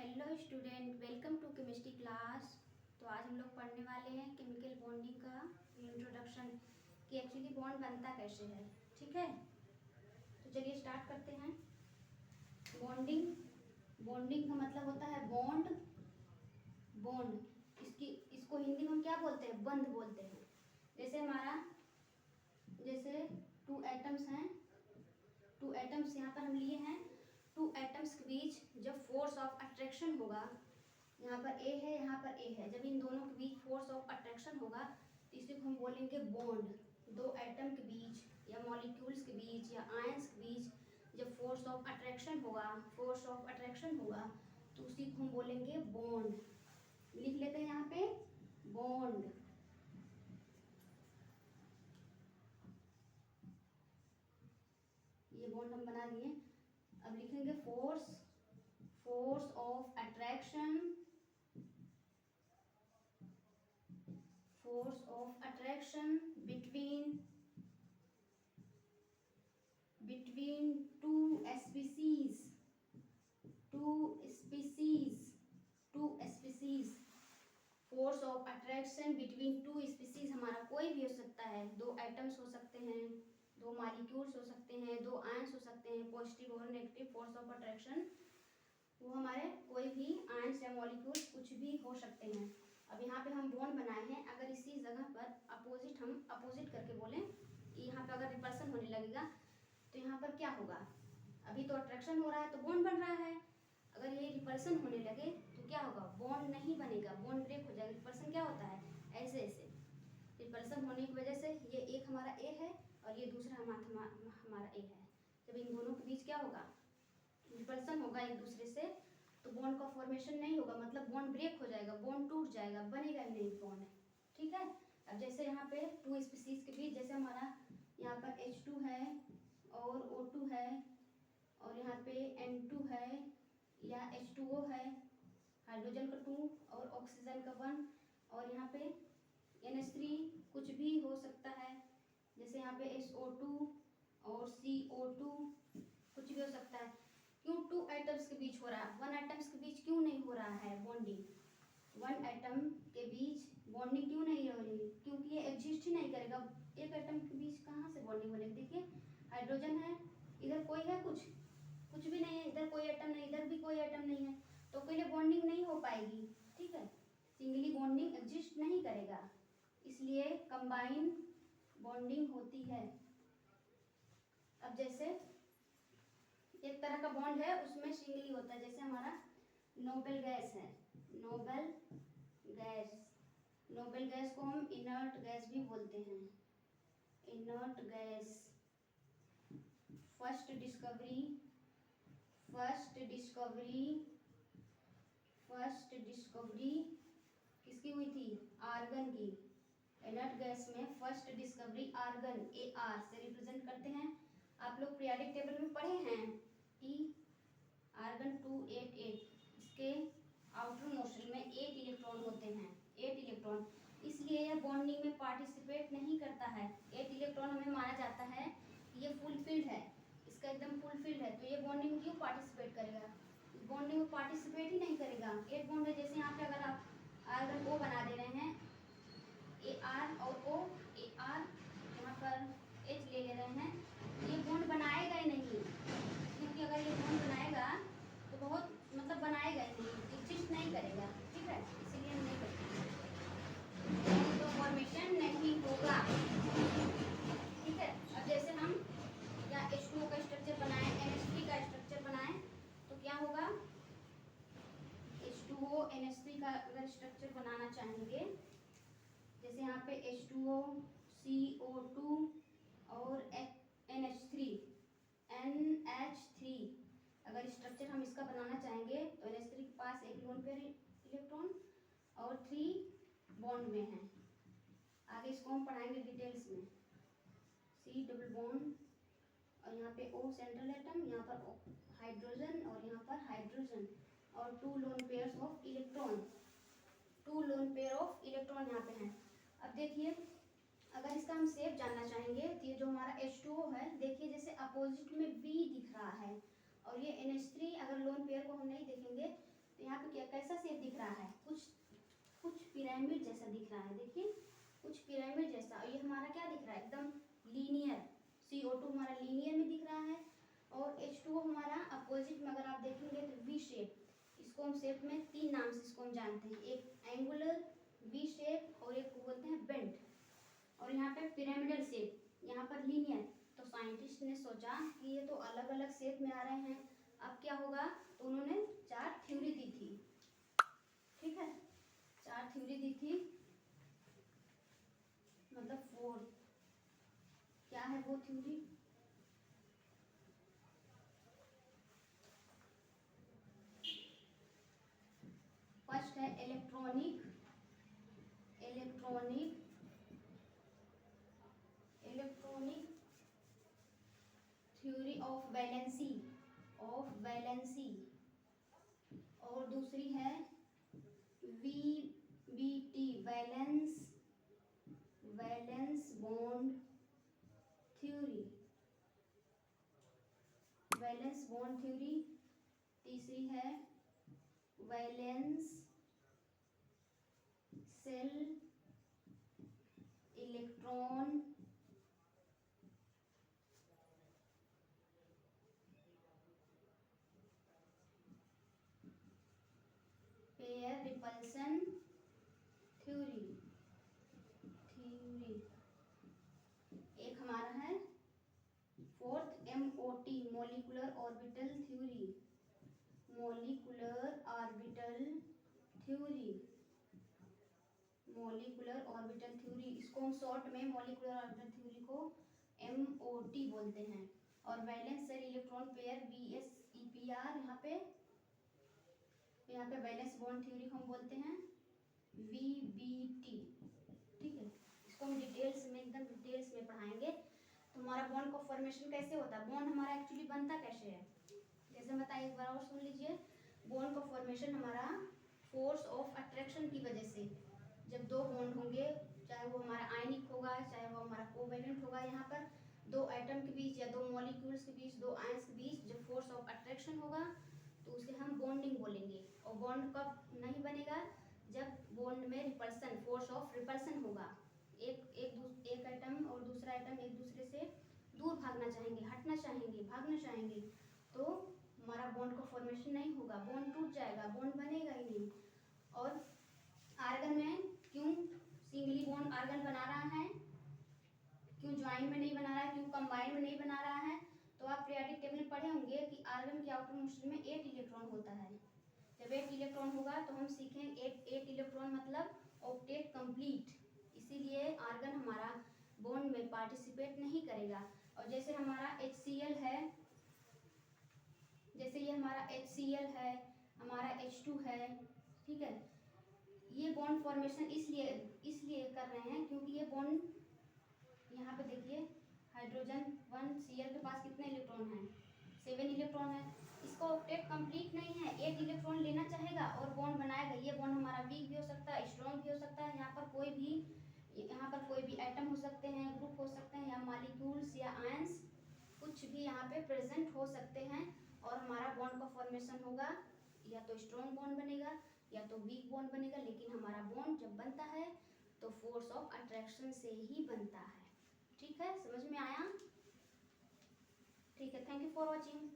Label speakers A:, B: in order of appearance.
A: Hello student, welcome to chemistry class. तो आज हम लोग पढ़ने वाले हैं केमिकल बॉन्डिंग का इंट्रोडक्शन कि एक्चुअली बॉन्ड बनता कैसे है। ठीक है, तो चलिए स्टार्ट करते हैं। बॉन्डिंग बॉन्डिंग का मतलब होता है बॉन्ड। इसको हिंदी में हम क्या बोलते हैं? बंध बोलते हैं। जैसे टू एटम्स हैं, टू एटम्स यहाँ पर हम लिए हैं। टू एटम्स के बीच जब फोर्स ऑफ अट्रैक्शन होगा, यहाँ पर ए है, यहाँ पर ए है, जब इन दोनों के बीच फोर्स ऑफ अट्रैक्शन होगा तो इसी को हम बोलेंगे बॉन्ड। दो एटम के बीच या मॉलिक्यूल्स के बीच या आयंस के बीच जब फोर्स ऑफ अट्रैक्शन होगा तो उसी को हम बोलेंगे बॉन्ड। लिख लेते हैं यहाँ पे बॉन्ड। ये बॉन्ड हम बना दिए। अब लिखेंगे force of attraction between two species force of attraction between two species हमारा कोई भी हो सकता है। दो एटम्स हो सकते हैं, दो मॉलिक्यूल्स हो सकते हैं, दो आयंस हो सकते हैं। पॉजिटिव और नेगेटिव फोर्स ऑफ अट्रैक्शन वो हमारे कोई भी आयंस या मॉलिक्यूल्स कुछ भी हो सकते हैं। अब यहाँ पे हम बॉन्ड बनाए हैं, अगर इसी जगह पर अपोजिट करके बोलें कि यहाँ पे अगर रिपल्सन होने लगेगा तो यहाँ पर क्या होगा? अभी तो अट्रैक्शन हो रहा है तो बॉन्ड बन रहा है। अगर ये रिपल्सन होने लगे तो क्या होगा? बॉन्ड नहीं बनेगा, बॉन्ड ब्रेक हो जाएगा। रिपल्सन क्या होता है? ऐसे रिपल्सन होने की वजह से ये एक हमारा ए है और ये दूसरा हमारा ए है। जब इन दोनों के बीच क्या होगा? रिपल्सन होगा एक दूसरे से, तो बॉन्ड का फॉर्मेशन नहीं होगा, मतलब बॉन्ड ब्रेक हो जाएगा, बॉन्ड टूट जाएगा, बनेगा नहीं बॉन्ड। ठीक है। अब जैसे यहाँ पे टू स्पीसीज के बीच, जैसे हमारा यहाँ पर H2 है और O2 है और यहाँ पे N2 है या H2O है, हाइड्रोजन का 2 और ऑक्सीजन का 1, और यहाँ पे NH3 कुछ भी हो सकता है। जैसे यहाँ पे SO2 और CO2 कुछ भी हो सकता है। क्यों टू एटम्स के बीच हो रहा है? वन एटम्स के बीच क्यों नहीं हो रहा है बॉन्डिंग? वन एटम के बीच बॉन्डिंग क्यों नहीं हो रही? क्योंकि ये एग्जिस्ट ही नहीं करेगा। एक एटम के बीच कहाँ से बॉन्डिंग बनेगी? देखिए हाइड्रोजन है, इधर कोई है, कुछ भी नहीं है, इधर कोई एटम नहीं, इधर भी कोई एटम नहीं है, तो कोई बॉन्डिंग नहीं हो पाएगी। ठीक है, सिंगली बॉन्डिंग एग्जिस्ट नहीं करेगा, इसलिए कंबाइन बॉन्डिंग होती है। अब जैसे एक तरह का बॉन्ड है उसमें सिंगली होता है, जैसे हमारा नोबल गैस है। नोबल गैस को हम इनर्ट गैस भी बोलते हैं। इनर्ट गैस फर्स्ट डिस्कवरी किसकी हुई थी? आर्गन की। इनर्ट गैस में फर्स्ट डिस्कवरी आर्गन, Ar से रिप्रेजेंट करते हैं। आप लोग पीरियोडिक टेबल में पढ़े हैं कि आर्गन 288, इसके आउटर मोशन में 8 इलेक्ट्रॉन होते हैं, 8 इलेक्ट्रॉन, इसलिए यह बॉन्डिंग में पार्टिसिपेट नहीं करता है। 8 इलेक्ट्रॉन हमें माना जाता है कि ये फुलफिल्ड है, इसका एकदम फुलफिल्ड है, तो ये बॉन्डिंग में क्यों पार्टिसिपेट करेगा? बॉन्डिंग में पार्टिसिपेट ही नहीं करेगा। 8 बॉन्ड है, जैसे यहाँ पे अगर आप आर्गन O बना दे रहे हैं, Ar और O, Ar यहाँ पर H ले रहे हैं, ये बॉन्ड बनाएगा ही नहीं, क्योंकि अगर ये बॉन्ड बनाएगा तो बहुत मतलब बनाएगा ही नहीं, एग्जिस्ट नहीं करेगा। ठीक है, इसीलिए हम नहीं करते, तो फॉर्मेशन नहीं होगा। ठीक है। अब जैसे हम या H2O का स्ट्रक्चर बनाए, NH3 का स्ट्रक्चर बनाए तो क्या होगा? H2O NH3 का अगर स्ट्रक्चर बनाना चाहेंगे, जैसे यहाँ पे H2O CO2 और NH3 अगर स्ट्रक्चर हम इसका बनाना चाहेंगे तो NH3 के पास एक लोन पेयर इलेक्ट्रॉन और 3 बॉन्ड में है। आगे इसको हम पढ़ाएंगे डिटेल्स में। C डबल बॉन्ड और यहाँ पे O सेंट्रल एटम, यहाँ पर हाइड्रोजन और यहाँ पर हाइड्रोजन और 2 लोन पेयर्स ऑफ इलेक्ट्रॉन यहाँ पे हैं। अब देखिए अगर इसका हम शेप जानना चाहेंगे तो ये जो हमारा H2O है, देखिए जैसे अपोजिट में B दिख रहा है, और ये NH3 अगर लोन पेयर को हम नहीं देखेंगे तो यहाँ पे क्या कैसा शेप दिख रहा है, कुछ कुछ पिरामिड जैसा दिख रहा है, देखिए कुछ पिरामिड जैसा। और ये हमारा क्या दिख रहा है, एकदम लीनियर। CO2 हमारा लीनियर में दिख रहा है और H2O हमारा अपोजिट में अगर आप देखेंगे तो वी शेप। इसको हम शेप में 3 नाम से इसको हम जानते हैं, एक एंगुलर, वी शेप और एक को बोलते हैं बेंट। और यहाँ पे पिरामिडल शेप, यहाँ पर लीनियर। तो साइंटिस्ट ने सोचा कि ये तो अलग अलग शेप में आ रहे हैं, अब क्या होगा, तो उन्होंने 4 थ्योरी दी थी, ठीक है, 4 थ्योरी दी थी, मतलब 4। क्या है वो थ्योरी, फर्स्ट है इलेक्ट्रॉनिक थ्योरी ऑफ वैलेंसी और दूसरी है VBT वैलेंस बॉन्ड थ्योरी, तीसरी है valence shell electron pair repulsion theory. एक हमारा है fourth MOT molecular orbital theory, इसको हम शॉर्ट में मॉलिक्यूलर ऑर्बिटल थ्योरी को MOT बोलते हैं। और valence shell electron pair VSEPR, यहाँ पे वैलेंस बॉन्ड थ्योरी को हम बोलते हैं VBT, ठीक है। इसको हम एकदम डिटेल्स में पढ़ाएंगे। तो हमारा बॉन्ड का फॉर्मेशन कैसे होता है, बॉन्ड हमारा एक्चुअली बनता कैसे है, जैसे बताइए, एक बार और सुन लीजिए। बॉन्ड का फॉर्मेशन हमारा फोर्स ऑफ अट्रैक्शन की वजह से, जब 2 बॉन्ड होंगे, चाहे वो हमारा आयनिक होगा चाहे वो हमारा कोवैलेंट होगा, यहाँ पर 2 एटम के बीच या 2 मॉलिक्यूल्स के बीच, 2 आयंस के बीच जब फोर्स ऑफ अट्रैक्शन होगा तो उसे हम बॉन्डिंग बोलेंगे। और बॉन्ड कब नहीं बनेगा, जब बॉन्ड में रिपल्सन, फोर्स ऑफ रिपल्सन होगा, एक एटम और दूसरा एटम एक दूसरे से दूर भागना चाहेंगे, हटना चाहेंगे, भागना चाहेंगे, तो हमारा बॉन्ड का फॉर्मेशन नहीं होगा, बॉन्ड टूट जाएगा, बॉन्ड बनेगा ही नहीं। और आर्गन में क्यों सिंगली बॉन्ड आर्गन बना रहा है, क्यों ज्वाइन में नहीं बना रहा है, क्यों कंबाइन में नहीं बना रहा है, तो आप पीरियोडिक टेबल में पढ़े होंगे कि आर्गन के आउटर मोशन में 8 इलेक्ट्रॉन होता है। जब 8 इलेक्ट्रॉन होगा तो हम सीखें 8 इलेक्ट्रॉन मतलब ऑक्टेट कंप्लीट, इसीलिए आर्गन हमारा बॉन्ड में पार्टिसिपेट नहीं करेगा। और जैसे हमारा HCl है, जैसे ये हमारा HCl है, हमारा H2 है, ठीक है, ये बॉन्ड फॉर्मेशन इसलिए कर रहे हैं क्योंकि ये बॉन्ड, यहाँ पे देखिए हाइड्रोजन 1 Cl के पास कितने इलेक्ट्रॉन हैं, 7 इलेक्ट्रॉन है, इसका ऑक्टेट कंप्लीट नहीं है, 8 इलेक्ट्रॉन लेना चाहेगा और बॉन्ड बनाएगा। ये बॉन्ड हमारा वीक भी हो सकता है, स्ट्रॉन्ग भी हो सकता है, यहाँ पर कोई भी एटम हो सकते हैं, ग्रुप हो सकते हैं, या मॉलिक्यूल्स या आयंस, कुछ भी यहाँ पे प्रेजेंट हो सकते हैं। और हमारा बॉन्ड का फॉर्मेशन होगा, या तो स्ट्रॉन्ग बॉन्ड बनेगा या तो वीक बॉन्ड बनेगा, लेकिन हमारा बॉन्ड जब बनता है तो फोर्स ऑफ अट्रैक्शन से ही बनता है। ठीक है, समझ में आया? ठीक है, थैंक यू फॉर वॉचिंग।